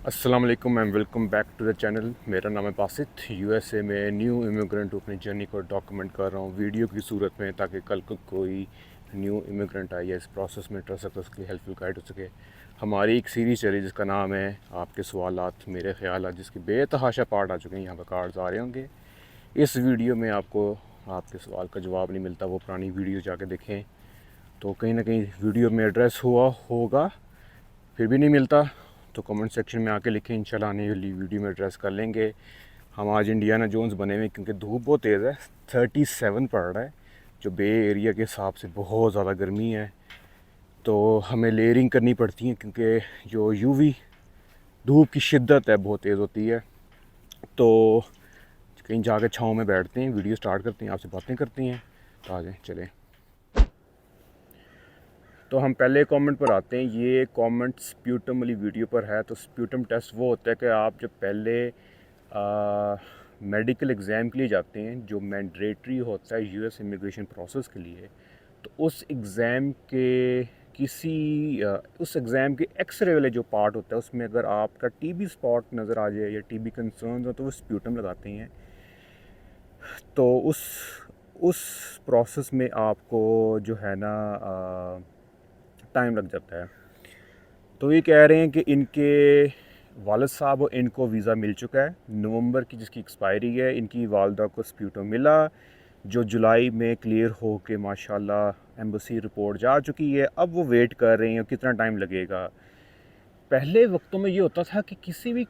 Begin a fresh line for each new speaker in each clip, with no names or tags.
अस्सलाम वालेकुम and welcome back to the channel. मेरा नाम है बासित। यूएसए में न्यू इमिग्रेंट अपनी जर्नी को डॉक्यूमेंट कर रहा हूँ वीडियो की सूरत में, ताकि कल को कोई न्यू इमिग्रेंट आए या इस प्रोसेस में ट्रस्ट सकता उसकी हेल्पफुल गाइड हो सके। हमारी एक सीरीज़ चली जिसका नाम है आपके सवालात मेरे ख्यालात, जिसके बेतहाशा पार्ट आ चुके हैं। यहाँ पर कार्ड्स आ रहे होंगे। इस वीडियो में आपको आपके सवाल का जवाब नहीं मिलता, वो पुरानी वीडियो जाके देखें तो कहीं ना कहीं वीडियो में एड्रेस हुआ होगा। फिर भी नहीं मिलता तो कमेंट सेक्शन में आके लिखें, इंशाल्लाह आने वाली वीडियो में एड्रेस कर लेंगे। हम आज इंडियाना जोन्स बने हुए क्योंकि धूप बहुत तेज़ है, 37 पड़ रहा है, जो बे एरिया के हिसाब से बहुत ज़्यादा गर्मी है। तो हमें लेयरिंग करनी पड़ती है क्योंकि जो यूवी धूप की शिद्दत है बहुत तेज़ होती है। तो कहीं जाके छाँव में बैठते हैं, वीडियो स्टार्ट करते हैं, आपसे बातें करते हैं। तो आ जाएँ, चलें। तो हम पहले कमेंट पर आते हैं। ये कमेंट स्प्यूटम वाली वीडियो पर है। तो स्प्यूटम टेस्ट वो होता है कि आप जब पहले मेडिकल एग्ज़ाम के लिए जाते हैं, जो मैंडेटरी होता है यूएस इमिग्रेशन प्रोसेस के लिए, तो उस एग्ज़ाम के उस एग्ज़ाम के एक्सरे वाले जो पार्ट होता है, उसमें अगर आपका टीबी स्पॉट नज़र आ जाए या टीबी कंसर्न हो तो वो स्प्यूटम लगाते हैं। तो उस प्रोसेस में आपको जो है ना टाइम लग जाता है। तो ये कह रहे हैं कि इनके वालिद साहब और इनको वीज़ा मिल चुका है नवंबर की, जिसकी एक्सपायरी है। इनकी वालदा को स्प्यूटो मिला, जो जुलाई में क्लियर हो के माशाल्लाह एम्बेसी रिपोर्ट जा चुकी है। अब वो वेट कर रहे हैं कितना टाइम लगेगा। पहले वक्तों में ये होता था कि किसी भी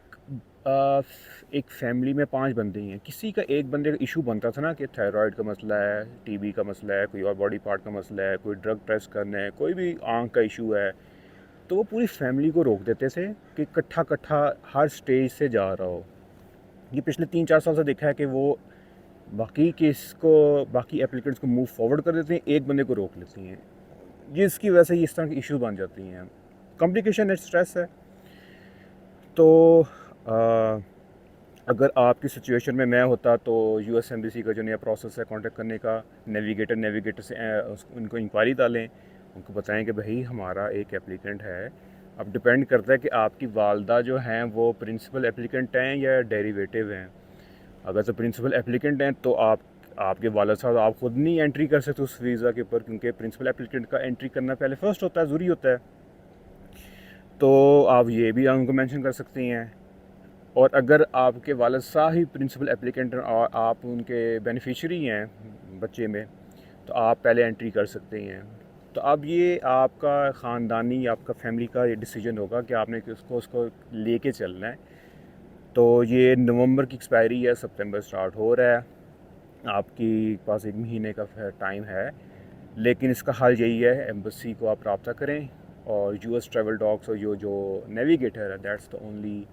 एक फैमिली में 5 बंदे हैं, किसी का एक बंदे का इशू बनता था ना कि थायराइड का मसला है, टीबी का मसला है, कोई और बॉडी पार्ट का मसला है, कोई ड्रग टेस्ट करना है, कोई भी आँख का इशू है, तो वो पूरी फैमिली को रोक देते थे कि इकट्ठा हर स्टेज से जा रहा हो। ये पिछले 3-4 साल से देखा है कि वो बाकी एप्लीकेंट्स को मूव फॉरवर्ड कर देते हैं, एक बंदे को रोक लेती हैं, जिसकी वजह से इस तरह की इशू बन जाती हैं। कॉम्प्लिकेशन है, स्ट्रेस है। तो आ, अगर आपकी सिचुएशन में मैं होता तो यूएस एम्बेसी का जो नया प्रोसेस है कांटेक्ट करने का, नेविगेटर से उनको इंक्वायरी डालें, उनको बताएं कि भाई हमारा एक एप्लीकेंट है। अब डिपेंड करता है कि आपकी वालदा जो हैं वो प्रिंसिपल एप्लीकेंट हैं या डेरिवेटिव हैं। अगर तो प्रिंसिपल एप्लीकेंट हैं तो आपके वालद साहब आप ख़ुद नहीं एंट्री कर सकते उस वीज़ा के ऊपर, क्योंकि प्रिंसिपल एप्लीकेंट का एंट्री करना पहले फ़र्स्ट होता है, ज़रूरी होता है। तो आप ये भी उनको मेंशन कर सकती हैं। और अगर आपके वालिद साहब ही प्रिंसिपल एप्लीकेंट और आप उनके बेनिफिशरी हैं बच्चे में, तो आप पहले एंट्री कर सकते हैं। तो अब ये आपका ख़ानदानी, आपका फैमिली का ये डिसीजन होगा कि आपने उसको लेके चलना है। तो ये नवंबर की एक्सपायरी है, सितंबर स्टार्ट हो रहा है, आपकी पास 1 महीने का टाइम है। लेकिन इसका हल यही है, एम्बेसी को आप रब्ता करें और यूएस ट्रैवल डॉक्स और जो नेविगेटर है, दैट्स द ओनली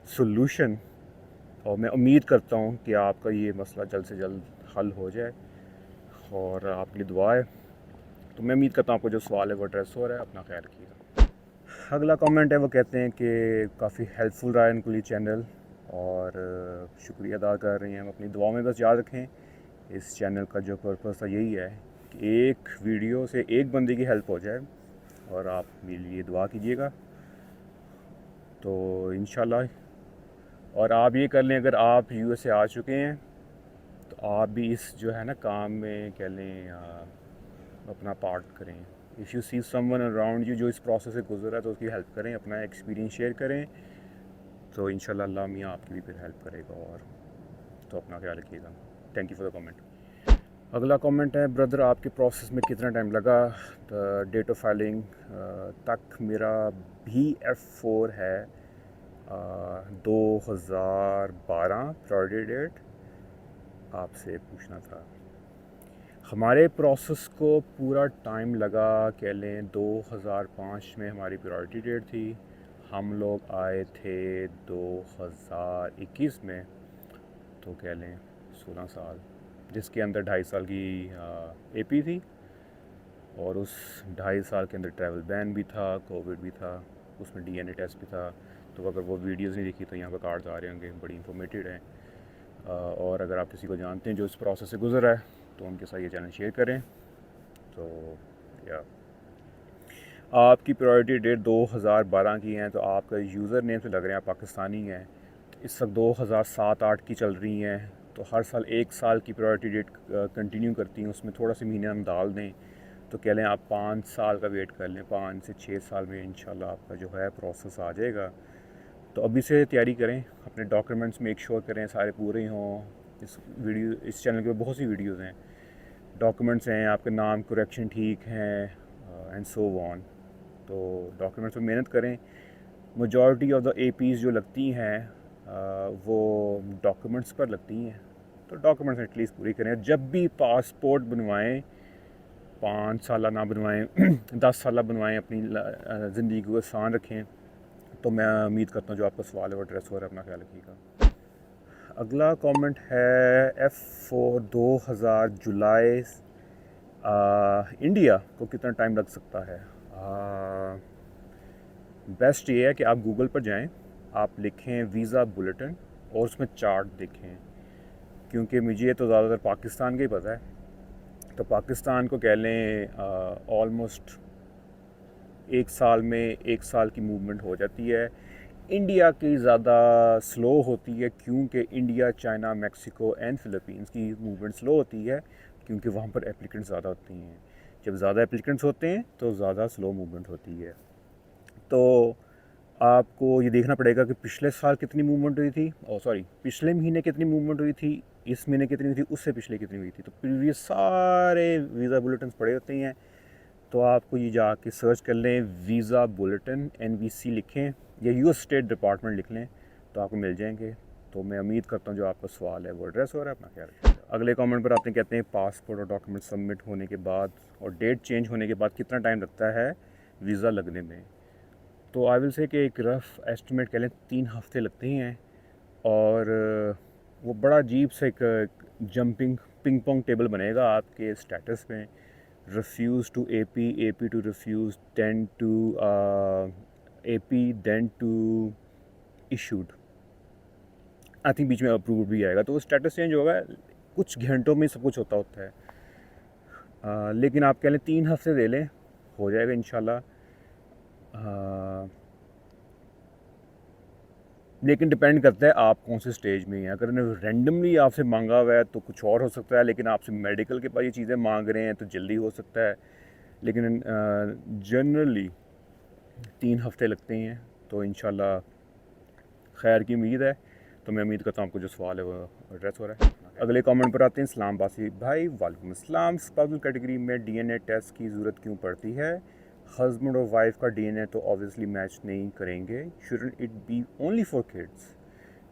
सोल्यूशन। और मैं उम्मीद करता हूँ कि आपका ये मसला जल्द से जल्द हल हो जाए और आपके लिए दुआ है। तो मैं उम्मीद करता हूँ आपको जो सवाल है वो एड्रेस हो रहा है। अपना ख्याल रखिएगा। अगला कमेंट है, वो कहते हैं कि काफ़ी हेल्पफुल रहा है इनको ये चैनल और शुक्रिया अदा कर रहे हैं। हम अपनी दुआ में बस याद रखें, इस चैनल का जो पर्पस था यही है कि एक वीडियो से एक बंदे की हेल्प हो जाए, और आप मेरे लिए दुआ कीजिएगा। तो इंशाल्लाह, और आप ये कर लें, अगर आप यूएस से आ चुके हैं तो आप भी इस जो है ना काम में कह लें अपना पार्ट करें। If you see someone around you जो इस प्रोसेस से गुजर रहा है तो उसकी हेल्प करें, अपना एक्सपीरियंस शेयर करें। तो इंशाल्लाह अल्लाह मियाँ आपकी भी फिर हेल्प करेगा। और तो अपना ख्याल रखिएगा। Thank you for the comment. अगला कमेंट है, ब्रदर आपके प्रोसेस में कितना टाइम लगा डेट ऑफ फाइलिंग तक? मेरा BF4 है 2012 प्रायोरिटी डेट। आपसे पूछना था, हमारे प्रोसेस को पूरा टाइम लगा कह लें 2005 में हमारी प्रायोरिटी डेट थी। हम लोग आए थे 2021 में, तो कह लें 16 साल, जिसके अंदर 2.5 साल की AP थी, और उस 2.5 साल के अंदर ट्रैवल बैन भी था, कोविड भी था, उसमें DNA टेस्ट भी था। तो अगर वो वीडियोज़ नहीं देखी तो यहाँ पर कार्ड्स आ रहे होंगे, बड़ी इंफॉर्मेटिव है। और अगर आप किसी को जानते हैं जो इस प्रोसेस से गुजरा है तो उनके साथ ये चैनल शेयर करें। तो या आपकी प्रायोरिटी डेट 2012 की है, तो आपका यूज़र नेम से लग रहे हैं आप पाकिस्तानी हैं। इस वक्त 2007-8 की चल रही हैं, तो हर साल 1 साल की प्रायोरिटी डेट कंटिन्यू करती हैं, उसमें थोड़ा से महीने हम डाल दें तो कह लें आप 5 साल का वेट कर लें, 5 से 6 साल में इंशाल्लाह आपका जो है प्रोसेस आ जाएगा। तो अभी से तैयारी करें, अपने डॉक्यूमेंट्स मेक श्योर करें सारे पूरे हों। इस चैनल के बहुत सी वीडियोज़ हैं, डॉक्यूमेंट्स हैं, आपके नाम करेक्शन ठीक हैं एंड सो ऑन। तो डॉक्यूमेंट्स पर मेहनत करें। मेजॉरिटी ऑफ द एपीज़ जो लगती हैं वो डॉक्यूमेंट्स पर लगती हैं, तो डॉक्यूमेंट्स एटलीस्ट पूरी करें। जब भी पासपोर्ट बनवाएं, 5 साल ना बनवाएं 10 साल बनवाएं, अपनी ज़िंदगी को आसान रखें। तो मैं उम्मीद करता हूँ जो आपका सवाल है वो एड्रेस हो रहा है, अपना ख्याल रखिएगा। अगला कमेंट है F4 2000 जुलाई इंडिया को कितना टाइम लग सकता है। बेस्ट ये है कि आप गूगल पर जाएं, आप लिखें वीज़ा बुलेटिन और उसमें चार्ट देखें, क्योंकि मुझे तो ज़्यादातर पाकिस्तान का ही पता है। तो पाकिस्तान को कह लें ऑलमोस्ट 1 साल में 1 साल की मूवमेंट हो जाती है। इंडिया की ज़्यादा स्लो होती है, क्योंकि India, China, Mexico and Philippines की मूवमेंट स्लो होती है, क्योंकि वहाँ पर एप्लीकेंट्स ज़्यादा होती हैं। जब ज़्यादा एप्लीकेंट्स होते हैं तो ज़्यादा स्लो मूवमेंट होती है। तो आपको ये देखना पड़ेगा कि पिछले साल कितनी मूवमेंट हुई थी, पिछले महीने कितनी मूवमेंट हुई थी, इस महीने कितनी हुई थी, उससे पिछले कितनी हुई थी। तो प्रीवियस सारे वीज़ा बुलेटिन पड़े होते हैं, तो आपको ये जाके सर्च कर लें, वीज़ा बुलेटिन NVC लिखें या US स्टेट डिपार्टमेंट लिख लें, तो आपको मिल जाएंगे। तो मैं उम्मीद करता हूँ जो आपका सवाल है वो एड्रेस हो रहा है, अपना ख्याल रखिएगा। अगले कमेंट पर आपने कहते हैं पासपोर्ट और डॉक्यूमेंट सबमिट होने के बाद और डेट चेंज होने के बाद कितना टाइम लगता है वीज़ा लगने में। तो आई विल से कि एक रफ़ एस्टिमेट कह लें 3 हफ़्ते लगते हैं। और वो बड़ा अजीब से एक जंपिंग पिंग पोंग टेबल बनेगा आपके स्टेटस में, refuse to AP to refuse, then to AP, then to issued। I think बीच में अप्रूव्ड भी आएगा, तो वो स्टेटस चेंज होगा, कुछ घंटों में सब कुछ होता है। लेकिन आप कह लें 3 हफ्ते दे लें, हो जाएगा इंशाल्लाह। लेकिन डिपेंड करता है आप कौन से स्टेज में हैं। अगर उन्होंने रैंडमली आपसे मांगा हुआ है तो कुछ और हो सकता है, लेकिन आपसे मेडिकल के पास ये चीज़ें मांग रहे हैं तो जल्दी हो सकता है। लेकिन जनरली 3 हफ्ते लगते हैं, तो इंशाल्लाह खैर की उम्मीद है। तो मैं उम्मीद करता हूँ आपको जो सवाल है वो एड्रेस हो रहा है। अगले कमेंट पर आते हैं इस्लाम बासी भाई, वालेकुम अस्सलाम। स्पाउसल कैटेगरी में DNA टेस्ट की ज़रूरत क्यों पड़ती है? हस्बैंड और वाइफ का DNA तो ऑब्वियसली मैच नहीं करेंगे, shouldn't it be only for kids?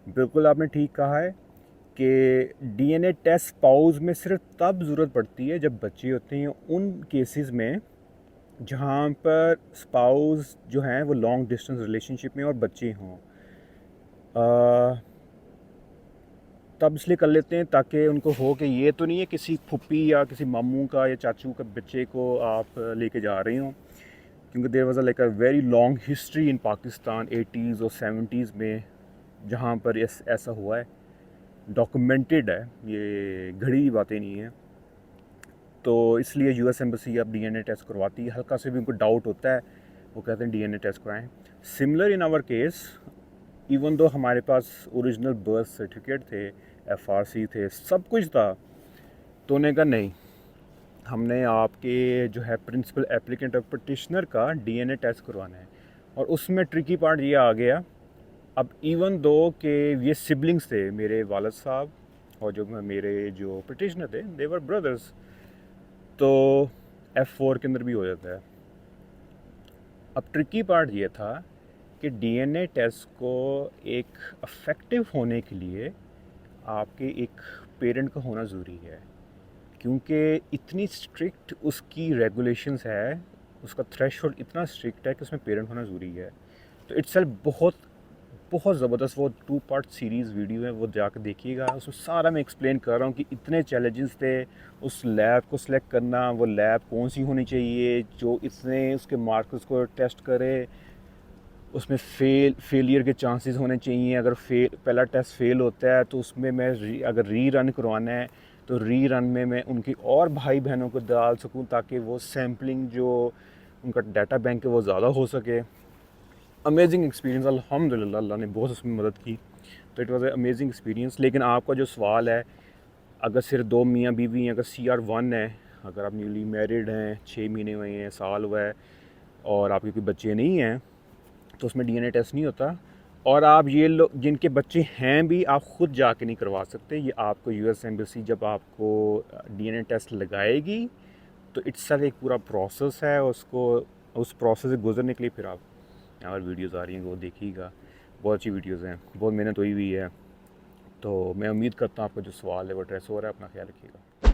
बिल्कुल आपने ठीक कहा है कि DNA टेस्ट स्पाउस में सिर्फ तब ज़रूरत पड़ती है जब बच्चे होते हैं, उन केसेस में जहाँ पर स्पाउस जो हैं वो लॉन्ग डिस्टेंस रिलेशनशिप में और बच्चे हों। तब इसलिए कर लेते हैं ताकि उनको हो कि ये तो नहीं है किसी फुप्पी या किसी मामू का या चाचू का बच्चे को आप लेके जा रहे हो, क्योंकि there was like a very long history in Pakistan 80s और 70s में जहाँ पर ऐसा हुआ है, डॉक्यूमेंटेड है, ये घड़ी की बातें नहीं है। तो इसलिए US एम्बेसी अब DNA टेस्ट करवाती है, हल्का से भी उनको डाउट होता है वो कहते हैं DNA टेस्ट कराएं। Similar in our case, even though हमारे पास ओरिजिनल बर्थ सर्टिफिकेट थे, FRC थे, सब कुछ था, तो उन्होंने कहा नहीं, हमने आपके जो है प्रिंसिपल एप्लीकेंट और पटिशनर का DNA टेस्ट करवाना है। और उसमें ट्रिकी पार्ट ये आ गया, अब इवन दो के ये सिबलिंग्स थे, मेरे वालिद साहब और जो मेरे जो पटिशनर थे, दे वर ब्रदर्स, तो F4 के अंदर भी हो जाता है। अब ट्रिकी पार्ट ये था कि DNA टेस्ट को एक इफ़ेक्टिव होने के लिए आपके एक पेरेंट का होना ज़रूरी है, क्योंकि इतनी स्ट्रिक्ट उसकी रेगुलेशंस है, उसका थ्रेशोल्ड इतना स्ट्रिक्ट है कि उसमें पेरेंट होना ज़रूरी है। तो इट्सेल्फ बहुत बहुत ज़बरदस्त वो 2 पार्ट सीरीज़ वीडियो है, वो जाकर देखिएगा। उसमें सारा मैं एक्सप्लेन कर रहा हूँ कि इतने चैलेंजेस थे उस लैब को सिलेक्ट करना, वो लैब कौन सी होनी चाहिए जो इतने उसके मार्कर्स को टेस्ट करे, उसमें फेलियर के चांसेस होने चाहिए। अगर पहला टेस्ट फेल होता है तो उसमें मैं अगर री रन करवाना है तो री रन में मैं उनकी और भाई बहनों को डाल सकूं, ताकि वो सैम्पलिंग जो उनका डाटा बैंक है वो ज़्यादा हो सके। अमेजिंग एक्सपीरियंस, अल्हम्दुलिल्लाह अल्लाह ने बहुत उसमें मदद की, तो it was A amazing experience. लेकिन आपका जो सवाल है, अगर सिर्फ 2 मियाँ बीवी हैं, अगर CR1 है, अगर आप न्यूली मैरिड हैं, 6 महीने हुए हैं, साल हुआ है और आपके कोई बच्चे नहीं हैं, तो उसमें DNA टेस्ट नहीं होता। और आप ये लोग जिनके बच्चे हैं भी, आप ख़ुद जाके नहीं करवा सकते। ये आपको US एम्बेसी जब आपको DNA टेस्ट लगाएगी तो इट्सल्फ एक पूरा प्रोसेस है, उसको उस प्रोसेस से गुजरने के लिए फिर आप यहाँ पर वीडियोज़ आ रही हैं वो देखिएगा, बहुत अच्छी वीडियोज़ हैं, बहुत मेहनत हुई हुई है। तो मैं उम्मीद करता हूँ आपका जो सवाल है वो एड्रेस हो रहा है। अपना ख्याल रखिएगा।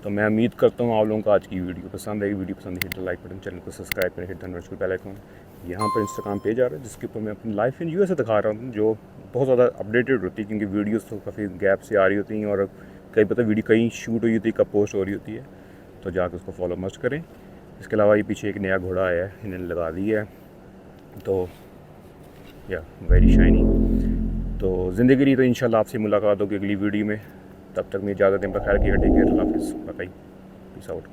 तो मैं उम्मीद करता हूँ आप लोगों को आज की वीडियो पसंद आएगी। वीडियो पसंद hit the like button, channel को सब्सक्राइब करें, hit the notification bell icon. यहाँ पर इंस्टाग्राम पेज आ रहा है जिसके ऊपर मैं अपनी लाइफ इन US दिखा रहा हूँ, जो बहुत ज़्यादा अपडेटेड होती है क्योंकि वीडियोज़ तो काफ़ी गैप से आ रही होती हैं और कई पता वीडियो कहीं शूट हुई होती है, कब पोस्ट हो रही होती है, तो जाकर उसको फॉलो मस्ट करें। इसके अलावा ये पीछे एक नया घोड़ा आया है, इन्हें लगा दिया है, तो या वेरी शाइनी। तो ज़िंदगी रही तो इंशाल्लाह आपसे मुलाकात होगी अगली वीडियो में। तब तक मैं इजाज़त दें, अपना ख्याल रखिएगा। टेक केयर, अल्लाह हाफिज़, बाय, पीस आउट।